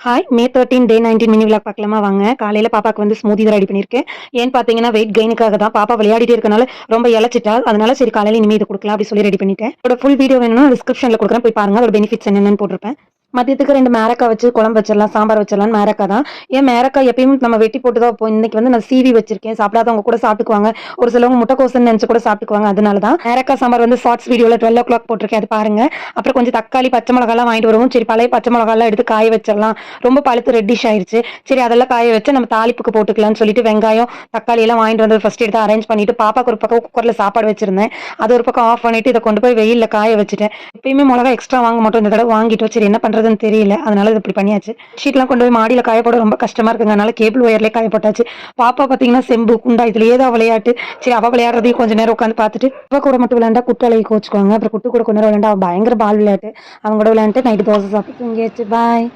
Hi மே 13 டே 19 mini vlog பார்க்கலாமா வாங்க. காலையில பாப்பாக்கு வந்து ஸ்மூதி தான் ரெடி பண்ணியிருக்கேன். ஏன்னு பார்த்தீங்கன்னா வெயிட் கெயினுக்காக தான். பாப்பா விளையாடிட்டே இருக்கனால ரொம்ப இளைச்சிட்டா. அதனால சரி காலையில இனிமே இது கொடுக்கலாம் அப்படி சொல்லி ரெடி பண்ணிட்டேன். அதோட ஃபுல் வீடியோ வேணும்னா டிஸ்கிரிப்ஷன்ல கொடுக்குறேன், போய் பாருங்க. அதோட பெனிஃபிட்ஸ் என்னென்னு போட்டிருப்பேன். மதியத்துக்கு 2 மேரக்காய் வச்சு குழம்பு வச்சிடலாம், சாம்பார் வச்சிடலாம். மேரக்காய் தான். ஏன் மேரக்காய் எப்பயும் நம்ம வெட்டி போட்டு தான் வைப்போம். இன்னைக்கு வந்து நான் சீவி வச்சிருக்கேன். சாப்பிடாதவங்க கூட சாப்பிட்டுக்குவாங்க. ஒரு சிலவங்க முட்டைக்கோசுன்னு நினைச்சு கூட சாப்பிட்டுக்குவாங்க. அதனால தான் மேரக்காய் சாம்பார் வந்து ஷார்ட்ஸ் வீடியோல 12 o'clock போட்டிருக்கேன், அது பாருங்க. அப்புறம் கொஞ்சம் தக்காளி பச்சை மிளகாலாம் வாங்கிட்டு வருவோம். சரி பழைய பச்சை மிளகாலாம் எடுத்து காய வச்சிடலாம். ரொம்ப பழுத்து ரெட்டிஷ் ஆயிருச்சு. சரி அதெல்லாம் காய வச்சு நம்ம தாளிப்புக்கு போட்டுக்கலாம்னு சொல்லிட்டு வெங்காயம் தக்காளி எல்லாம் வாங்கிட்டு வந்து ஃபர்ஸ்ட் எடுத்து அரேஞ்ச் பண்ணிட்டு பாப்பாக்கு ஒரு பக்கம் குக்கர்ல சாப்பாடு வச்சிருந்தேன். அது ஒரு பக்கம் ஆஃப் பண்ணிட்டு இதை கொண்டு போய் வெயில்ல காய வச்சுட்டேன். எப்பயுமே மிளகா எக்ஸ்ட்ரா வாங்க மாட்டோம், இந்த தடவை வாங்கிட்டோம். சரி என்ன பண்றதுன்னு தெரியல, அதனால இது இப்படி பண்ணியாச்சு. ஷீட்லாம் கொண்டு போய் மாடியில காய போட ரொம்ப கஷ்டமா இருக்குங்க, அதனால கேபிள் ஒயர்லயே காய போட்டாச்சு. பாப்பா பாத்தீங்கன்னா செம்பு குண்டா இதுலயே தான் விளையாட்டு. சரி அவ விளையாடுறதையும் கொஞ்ச நேரம் உட்காந்து பார்த்துட்டு அவ கூட மட்டும் விளையாண்டா குட்டலை கோச்சுக்குவாங்க. அப்புறம் குட்டு கூட கொஞ்ச நேரம் விளையாண்டா அவ பயங்கர பால் விளையாட்டு. அவங்க கூட விளையாண்டு நைட்டு தோசை சாப்பிட்டு தூங்கியாச்சு. பாய்.